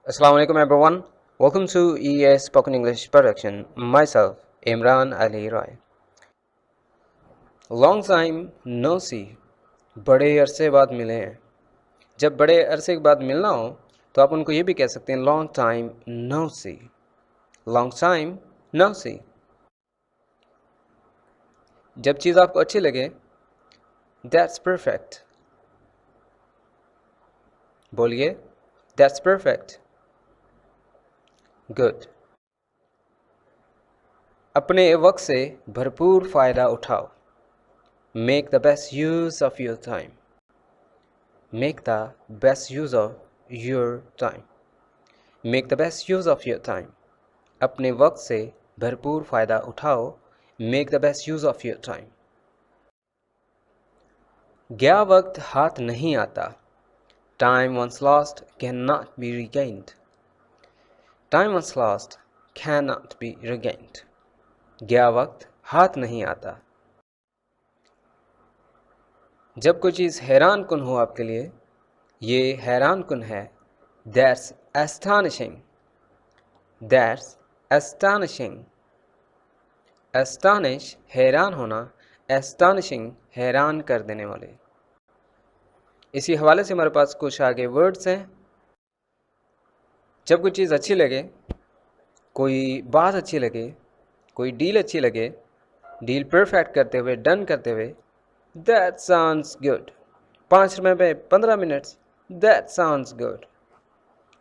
Assalamu alaikum everyone. Welcome to ES Spoken English Production. Myself, Imran Ali Roy. Long time no see. बड़े अरसे बाद मिले हैं. जब बड़े अरसे के बाद मिलना हो तो आप उनको ये भी कह सकते हैं long time no see. Long time no see. जब चीज़ आपको अच्छी लगे that's perfect. बोलिए that's perfect. Good. अपने वक्त से भरपूर फ़ायदा उठाओ. Make the best use of your time. Make the best use of your time. Make the best use of your time. अपने वक्त से भरपूर फ़ायदा उठाओ. Make the best use of your time. गया वक्त हाथ नहीं आता. Time once lost cannot be regained. Time once lost cannot be regained. गया वक्त हाथ नहीं आता. जब कोई चीज़ हैरान कुन हो आपके लिए, ये हैरान कुन है. That's astonishing. That's astonishing. Astonish हैरान होना, astonishing हैरान कर देने वाले. इसी हवाले से हमारे पास कुछ आगे वर्ड्स हैं. जब कोई चीज़ अच्छी लगे, कोई बात अच्छी लगे, कोई डील अच्छी लगे, डील परफेक्ट करते हुए, डन करते हुए, That sounds good. 5 रुपये पे 15 मिनट्स. That sounds good.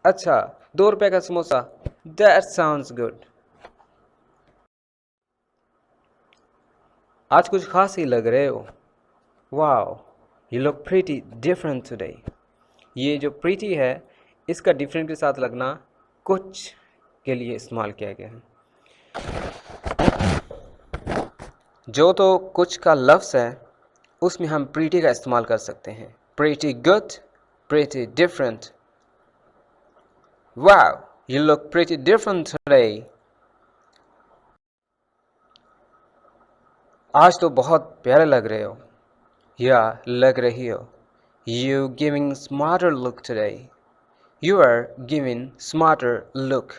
अच्छा, 2 रुपये का समोसा. That sounds good. आज कुछ खास ही लग रहे हो. Wow, you look pretty different today. ये जो pretty है, इसका different के साथ लगना कुछ के लिए इस्तेमाल किया गया है. जो तो कुछ का लफ्ज़ है, उसमें हम pretty का इस्तेमाल कर सकते हैं. Pretty good, pretty different. Wow, you look pretty different today. आज तो बहुत प्यारे लग रहे हो. या लग रही हो. You giving smarter look today. You are giving smarter look.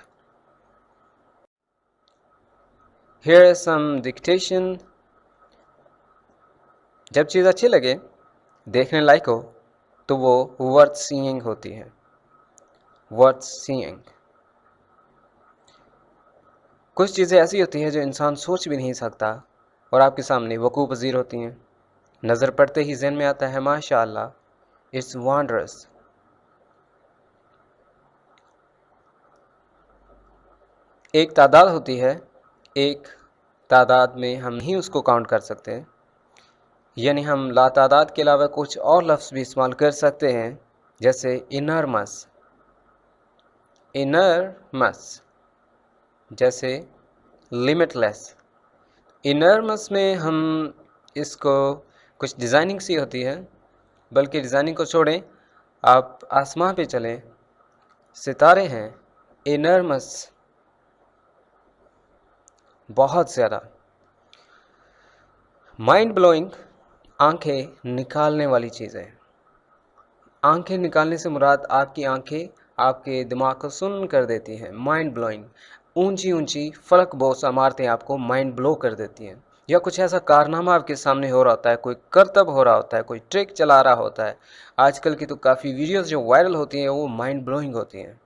Here is some dictation. जब चीज़ अच्छी लगे, देखने लायक हो, तो वो worth seeing होती है. Worth seeing. कुछ चीज़ें ऐसी होती हैं जो इंसान सोच भी नहीं सकता और आपके सामने वकूअ पज़ीर होती हैं. नज़र पड़ते ही ज़हन में आता है माशाअल्लाह, इट्स वंडरस. एक तादाद होती है, एक तादाद में हम नहीं उसको काउंट कर सकते, यानी हम लातादाद के अलावा कुछ और लफ्ज़ भी इस्तेमाल कर सकते हैं, जैसे इनरमस. इनरमस जैसे लिमिटलेस. इनरमस में हम इसको कुछ डिज़ाइनिंग सी होती है, बल्कि डिज़ाइनिंग को छोड़ें, आप आसमां पे चलें, सितारे हैं. इनरमस बहुत ज़्यादा. माइंड ब्लोइंग आंखें निकालने वाली चीज़ है. आंखें निकालने से मुराद आपकी आंखें आपके दिमाग को सुन्न कर देती हैं. माइंड ब्लोइंग ऊंची ऊंची फलक बोस इमारतें आपको माइंड ब्लो कर देती हैं. या कुछ ऐसा कारनामा आपके सामने हो रहा होता है, कोई करतब हो रहा होता है, कोई ट्रिक चला रहा होता है. आजकल की तो काफ़ी वीडियोस जो वायरल होती हैं वो माइंड ब्लोइंग होती हैं.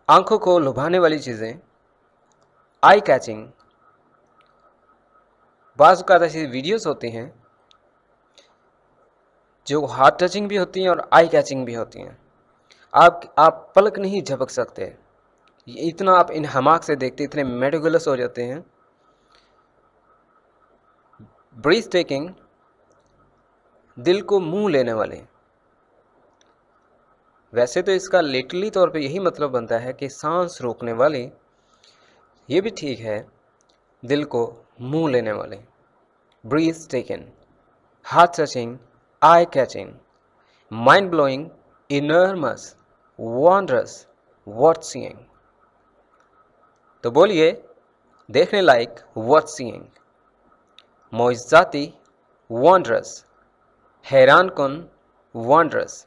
आंखों को लुभाने वाली चीज़ें, आई कैचिंग. बाज़ औक़ात ऐसी वीडियोस होती हैं जो हार्ट टचिंग भी होती हैं और आई कैचिंग भी होती हैं. आप पलक नहीं झपक सकते, इतना आप इन हमाक से देखते, इतने मेटिकुलस हो जाते हैं. ब्रीथ टेकिंग दिल को मुंह लेने वाले. वैसे तो इसका लिटरली तौर पे यही मतलब बनता है कि सांस रोकने वाले. ये भी ठीक है, दिल को मुंह लेने वाले. Breathtaking, heart touching, eye catching, mind blowing, enormous, wondrous, worth seeing. तो बोलिए देखने लायक, वर्थ सीइंग. मोइज़ाती, वंडरस. हैरान कुन, वंडरस.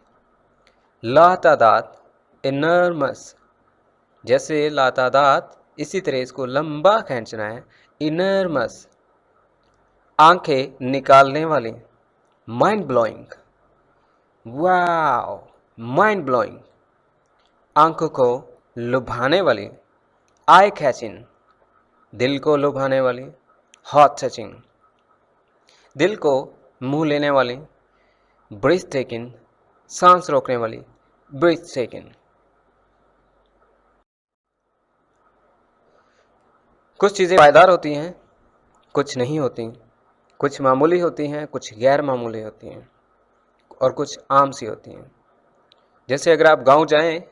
लातादाद, इनर्मस, जैसे लातादात इसी तरह इसको लंबा खींचना है, इनर्मस। आंखें निकालने वाली, mind blowing, wow, mind blowing. आंखों को लुभाने वाली, आई कैचिंग, दिल को लुभाने वाली, हॉट टचिंग। दिल को मुंह लेने वाली, ब्रीथ टेकिंग, सांस रोकने वाली, ब्रीथ टेकिंग। कुछ चीज़ें पायदार होती हैं, कुछ नहीं होती, कुछ मामूली होती हैं, कुछ गैर मामूली होती हैं, और कुछ आम सी होती हैं। जैसे अगर आप गांव जाएं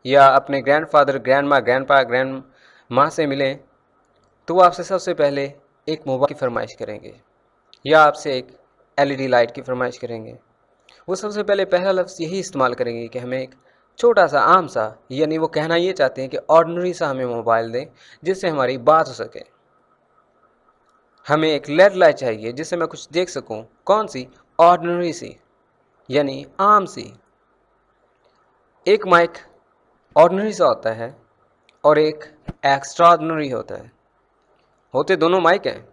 या अपने ग्रैंडफादर, ग्रैंडमा, ग्रैंडपा, ग्रैंड माँ से मिलें, तो वो आपसे सबसे पहले एक मोबाइल की फरमाइश करेंगे या आपसे एक एलईडी लाइट की फरमाइश करेंगे। वो सबसे पहले पहला लफ्ज़ यही इस्तेमाल करेंगे कि हमें एक छोटा सा, आम सा, यानी वो कहना ये चाहते हैं कि ऑर्डिनरी सा हमें मोबाइल दें जिससे हमारी बात हो सके। हमें एक लेड लाइट चाहिए जिससे मैं कुछ देख सकूं। कौन सी? ऑर्डिनरी सी, यानी आम सी। एक माइक ऑर्डिनरी सा होता है और एक एक्स्ट्रा ऑर्डिनरी होता है। होते दोनों माइक हैं,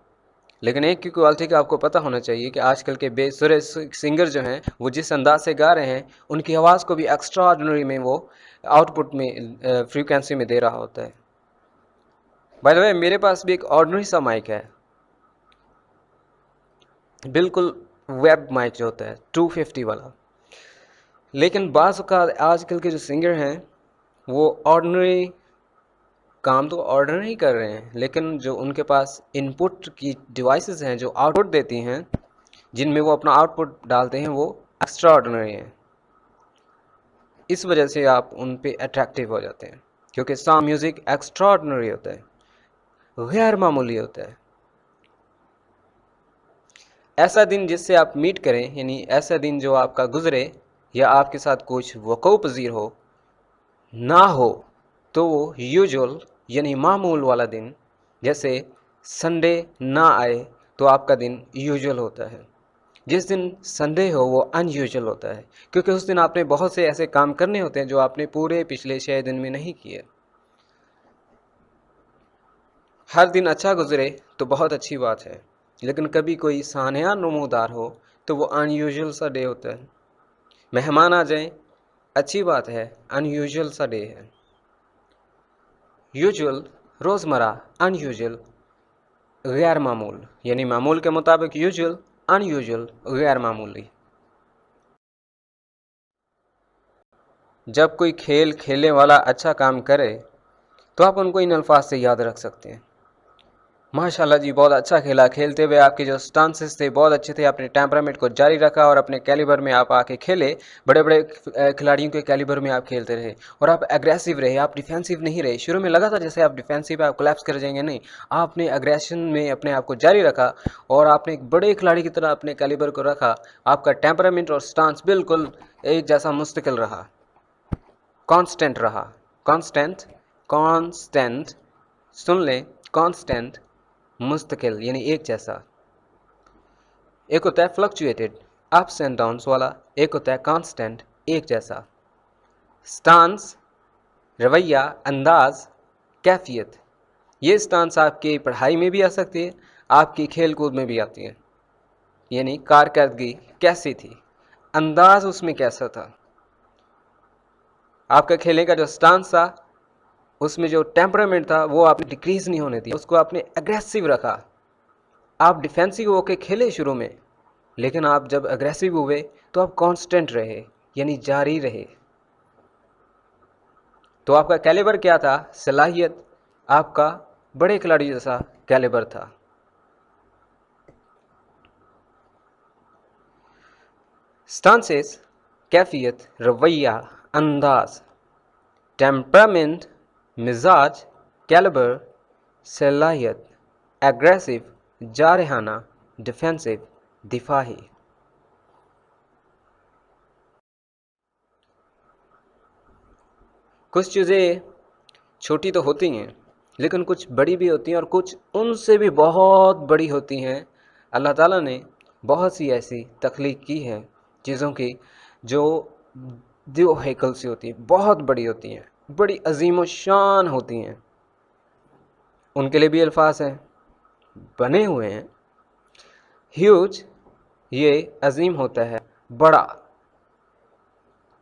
लेकिन एक की क्वालिटी का आपको पता होना चाहिए कि आजकल के बेसुरे सिंगर जो हैं वो जिस अंदाज से गा रहे हैं, उनकी आवाज़ को भी एक्स्ट्रा ऑर्डिनरी में वो आउटपुट में, फ्रीक्वेंसी में दे रहा होता है। बाय द वे, मेरे पास भी एक ऑर्डिनरी सा माइक है, बिल्कुल वेब माइक जो होता है 250 वाला। लेकिन बाज़ का आजकल के जो सिंगर हैं वो ऑर्डिनरी काम तो ऑर्डिनरी ही कर रहे हैं, लेकिन जो उनके पास इनपुट की डिवाइसेस हैं जो आउटपुट देती हैं, जिनमें वो अपना आउटपुट डालते हैं, वो एक्स्ट्रा ऑर्डिनरी हैं। इस वजह से आप उन पे अट्रैक्टिव हो जाते हैं, क्योंकि साउंड म्यूज़िक एक्स्ट्रा ऑर्डिनरी होता है, गैर मामूली होता है। ऐसा दिन जिससे आप मीट करें, यानी ऐसा दिन जो आपका गुजरे या आपके साथ कुछ वक़ू पज़ीर हो ना हो, तो वो यूजुअल यानी मामूल वाला दिन, जैसे संडे ना आए तो आपका दिन यूजुअल होता है। जिस दिन संडे हो वो अनयूजुअल होता है, क्योंकि उस दिन आपने बहुत से ऐसे काम करने होते हैं जो आपने पूरे पिछले 6 दिन में नहीं किए। हर दिन अच्छा गुजरे तो बहुत अच्छी बात है, लेकिन कभी कोई सानिया नमूदार हो तो वो अनयूजुअल सा डे होता है। मेहमान आ जाएं, अच्छी बात है, अनयूजुअल सा डे है। यूजुअल रोज़मर्रा, अनयूजुअल गैर मामूल, यानी मामूल के मुताबिक यूजुअल, अनयूजुअल गैर मामूली। जब कोई खेल खेलने वाला अच्छा काम करे तो आप उनको इन अल्फाज से याद रख सकते हैं। माशाल्लाह जी, बहुत अच्छा खेला, खेलते हुए आपके जो स्टांसेस थे बहुत अच्छे थे, आपने टेम्परामेंट को जारी रखा और अपने कैलिबर में आप आके खेले। बड़े बड़े खिलाड़ियों के कैलिबर में आप खेलते रहे और आप एग्रेसिव रहे, आप डिफेंसिव नहीं रहे। शुरू में लगा था जैसे आप डिफेंसिव, आप कोलैप्स कर जाएंगे, नहीं, आपने एग्रेशन में अपने आप को जारी रखा और आपने एक बड़े खिलाड़ी की तरह अपने कैलिबर को रखा। आपका टेम्परामेंट और स्टांस बिल्कुल एक जैसा मुस्तकिल रहा, कांस्टेंट रहा। कांस्टेंट, कांस्टेंट, सुन लें, कांस्टेंट, मुस्तकिल यानी एक जैसा। एक होता है फ्लक्चुएटेड, अप्स एंड डाउन्स वाला, एक होता है कांस्टेंट, एक जैसा। स्टांस, रवैया, अंदाज, कैफियत। ये स्टांस आपकी पढ़ाई में भी आ सकती है, आपकी खेल कूद में भी आती है। यानी कारकर्दगी कैसी थी, अंदाज उसमें कैसा था, आपका खेलने का जो स्टांस था उसमें जो टेम्परामेंट था वो आपने डिक्रीज नहीं होने दिया, उसको आपने एग्रेसिव रखा। आप डिफेंसिव होके खेले शुरू में, लेकिन आप जब अग्रेसिव हुए तो आप कांस्टेंट रहे, यानी जारी रहे। तो आपका कैलिबर क्या था? सलाहियत, आपका बड़े खिलाड़ी जैसा कैलिबर था। स्टांसेस, कैफियत, रवैया, अंदाज, टेम्परामेंट, मिजाज, कैलिबर, सलाहियत, एग्रेसिव, जारहाना, डिफेंसिव, दिफाही। कुछ चीज़ें छोटी तो होती हैं, लेकिन कुछ बड़ी भी होती हैं और कुछ उनसे भी बहुत बड़ी होती हैं। अल्लाह ताला ने बहुत सी ऐसी तख्लीक की है चीज़ों की जो जो हैकल सी होती हैं, बहुत बड़ी होती हैं, बड़ी अजीम शान होती हैं, उनके लिए भी अल्फाज हैं, बने हुए हैं। ह्यूज, ये अजीम होता है, बड़ा,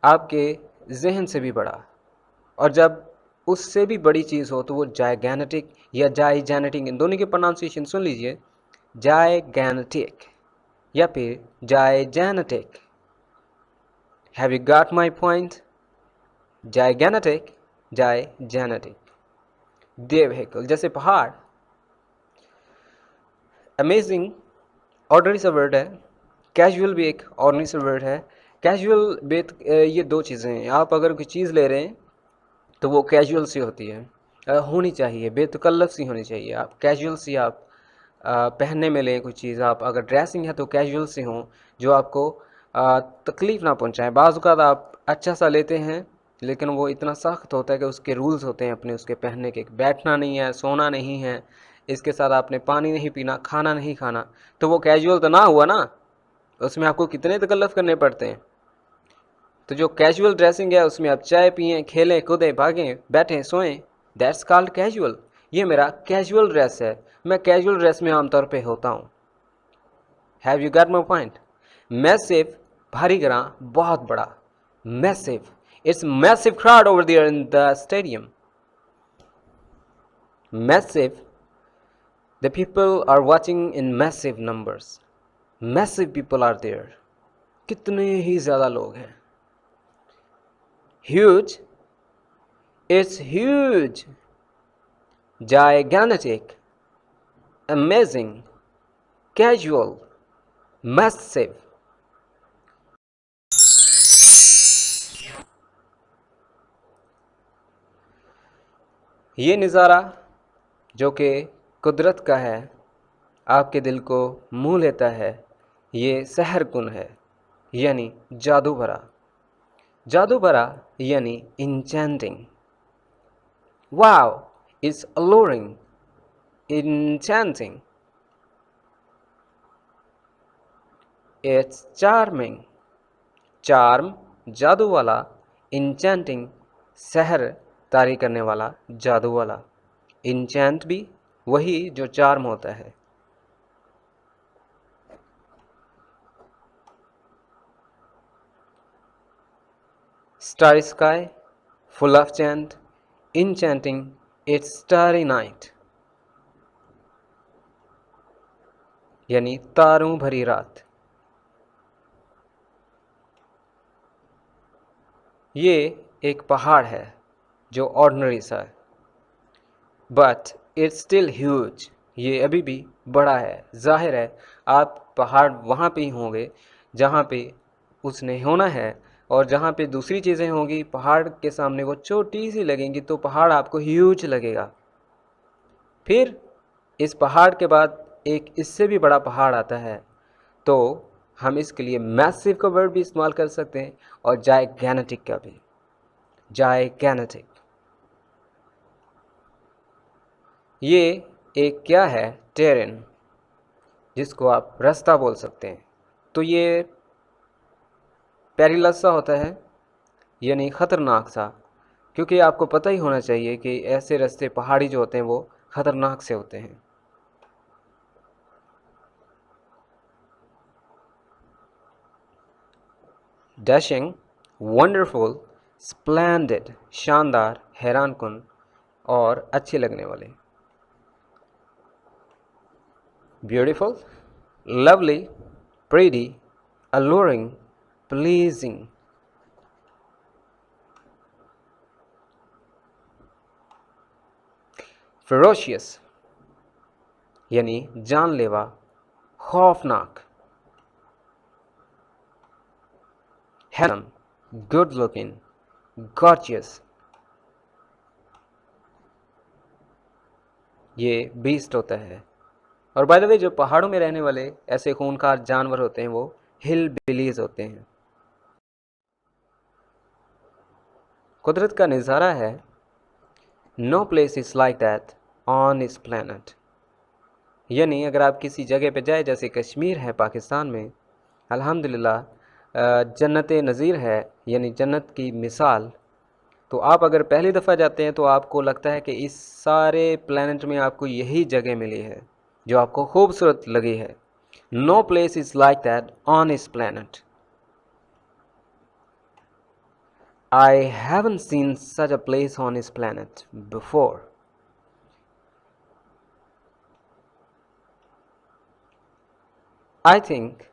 आपके जहन से भी बड़ा। और जब उससे भी बड़ी चीज़ हो तो वो जायगैनेटिक या जाइजैनेटिक, इन दोनों के प्रोनाउंसिएशन सुन लीजिए, जायगैनेटिक या फिर gigantic. Have you got my point? Gigantic, gigantic. The vehicle, जैसे पहाड़। अमेजिंग ऑर्डनरी सा वर्ड है, कैजुअल भी एक ऑर्डनरी सा वर्ड है। कैजुअल बेत ये दो चीज़ें हैं। आप अगर कोई चीज़ ले रहे हैं तो वो कैजुअल सी होती है, होनी चाहिए, बेतकल्लफ सी होनी चाहिए। आप कैजुअल सी आप पहनने में लें कोई चीज़, आप अगर ड्रेसिंग है तो कैजुअल सी हो, जो आपको तकलीफ़ ना पहुंचाए। बाज़ औक़ात आप अच्छा सा लेते हैं लेकिन वो इतना सख्त होता है कि उसके रूल्स होते हैं अपने उसके पहनने के, बैठना नहीं है, सोना नहीं है, इसके साथ आपने पानी नहीं पीना, खाना नहीं खाना, तो वो कैजुअल तो ना हुआ ना, उसमें आपको कितने तकल्लुफ़ करने पड़ते हैं। तो जो कैजुअल ड्रेसिंग है उसमें आप चाय पिएं, खेलें, कूदें, भागें, बैठें, सोएं, दैट्स कॉल्ड कैजुअल। ये मेरा कैजुअल ड्रेस है, मैं कैजुअल ड्रेस में आमतौर पे होता हूँ। Have you got my point? Massive, भारी गिरा, बहुत बड़ा, massive, it's massive crowd over there in the stadium. Massive, the people are watching in massive numbers, massive people are there, कितने ही ज़्यादा लोग हैं। huge, it's huge, gigantic, amazing, casual, massive। ये नज़ारा जो कि कुदरत का है, आपके दिल को मोह लेता है, ये सहर कुन है, यानी जादू भरा। जादू भरा यानी enchanting। wow, it's alluring, enchanting, it's charming। Charm, जादू वाला, enchanting, सहर तारी करने वाला, जादू वाला। enchant भी वही जो चार्म होता है। starry sky, full of chant, enchanting, it's starry night, यानी तारों भरी रात। ये एक पहाड़ है जो ऑर्डिनरी सा है, बट इट्स स्टिल ह्यूज, ये अभी भी बड़ा है। जाहिर है आप पहाड़ वहाँ पे ही होंगे जहाँ पे उसने होना है, और जहाँ पे दूसरी चीज़ें होंगी पहाड़ के सामने वो छोटी सी लगेंगी, तो पहाड़ आपको ह्यूज लगेगा। फिर इस पहाड़ के बाद एक इससे भी बड़ा पहाड़ आता है, तो हम इसके लिए मैसिव का वर्ड भी इस्तेमाल कर सकते हैं और जायगैनेटिक का भी। जायगैनेटिक, ये एक क्या है, टेरेन, जिसको आप रास्ता बोल सकते हैं। तो ये पेरिलस सा होता है, यानी ख़तरनाक सा, क्योंकि आपको पता ही होना चाहिए कि ऐसे रास्ते पहाड़ी जो होते हैं वो ख़तरनाक से होते हैं। डैशिंग, वंडरफुल, स्प्लेंडेड, शानदार, हैरान कुन और अच्छे लगने वाले। Beautiful, lovely, pretty, alluring, pleasing। ferocious, यानी जानलेवा, खौफनाक। handsome, good looking, gorgeous, ये बीस्ट होता है। और बाय द वे जो पहाड़ों में रहने वाले ऐसे खूंखार जानवर होते हैं वो हिल बिलीज होते हैं। कुदरत का नज़ारा है, no place is like that on this planet, यानी अगर आप किसी जगह पे जाए, जैसे कश्मीर है पाकिस्तान में, अल्हम्दुलिल्लाह जन्नत नज़ीर है, यानी जन्नत की मिसाल। तो आप अगर पहली दफ़ा जाते हैं तो आपको लगता है कि इस सारे प्लैनेट में आपको यही जगह मिली है जो आपको खूबसूरत लगी है। No place is like that on this planet. I haven't seen such a place on this planet before. I think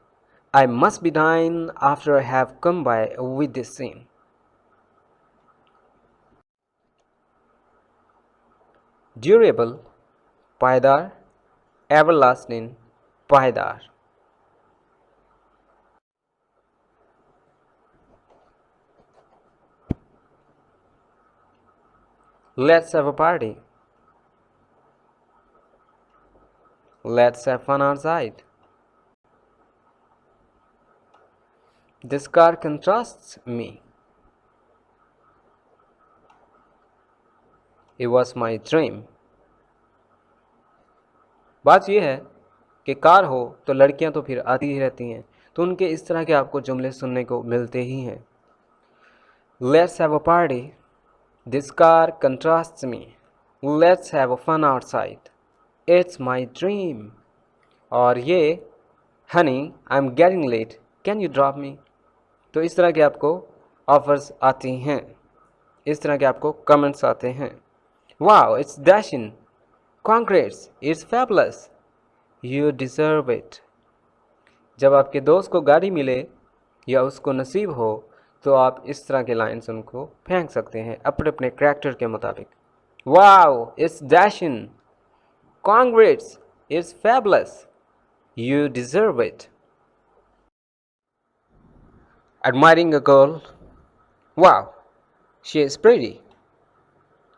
I must be dying after I have come by with this scene. Durable, पायदार, everlasting, पायदार. Let's have a party. Let's have fun outside. This car contrasts me. It was my dream. बात यह है कि car हो तो लड़कियां तो फिर आती ही रहती हैं, तो उनके इस तरह के आपको जुमले सुनने को मिलते ही हैं। Let's have a party. This car contrasts me. Let's have a fun outside. It's my dream. और ये Honey, I'm getting late. Can you drop me? तो इस तरह के आपको ऑफर्स आती हैं, इस तरह के आपको कमेंट्स आते हैं। Wow, it's dashing. Congrats, it's fabulous. You deserve it. जब आपके दोस्त को गाड़ी मिले या उसको नसीब हो तो आप इस तरह के लाइन्स उनको फेंक सकते हैं अपने अपने करैक्टर के मुताबिक। Wow, it's dashing. Congrats, it's fabulous. You deserve it. Admiring a girl. Wow, she is pretty.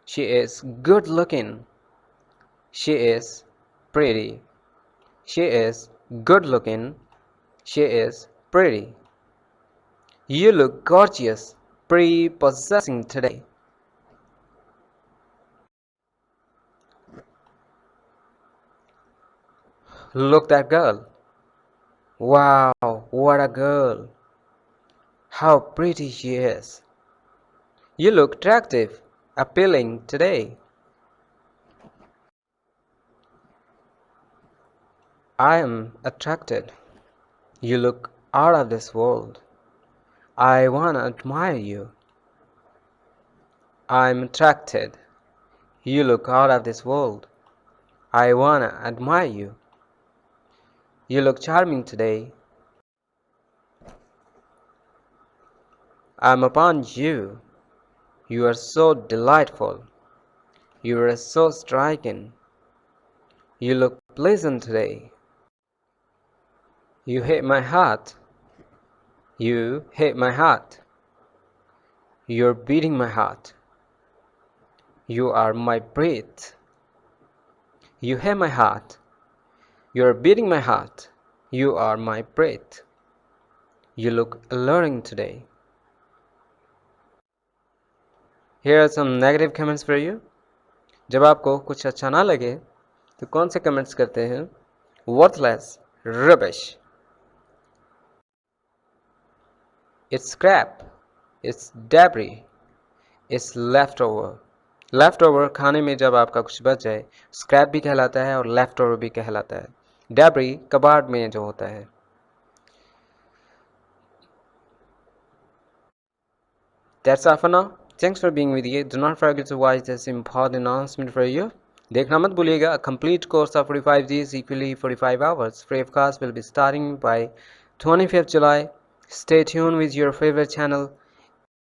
She is good looking. She is pretty. She is good looking. She is pretty. You look gorgeous, prepossessing today. Look that girl. Wow, what a girl. How pretty she is. You look attractive, appealing today. I am attracted. You look out of this world. I wanna admire you. I'm attracted. You look out of this world. I wanna admire you. You look charming today. I'm upon you. You are so delightful. You are so striking. You look pleasant today. You hit my heart. You hit my heart. You're beating my heart. You are my breath. You hit my heart. You're beating my heart. You are my breath. You look alluring today. Here are some negative comments for you. जब आपको कुछ अच्छा ना लगे तो कौन से comments करते हैं? Worthless, rubbish. It's crap. It's debris. It's leftover. Leftover खाने में जब आपका कुछ बच जाए स्क्रैप भी कहलाता है और leftover भी कहलाता है। Debris कबाड़ में जो होता है। That's all for now. Thanks for being with you. Do not forget to watch this important announcement for you. देखना मत भूलिएगा, a complete course of 45 days equally 45 hours free of cost will be starting by 25th July. Stay tuned with your favorite channel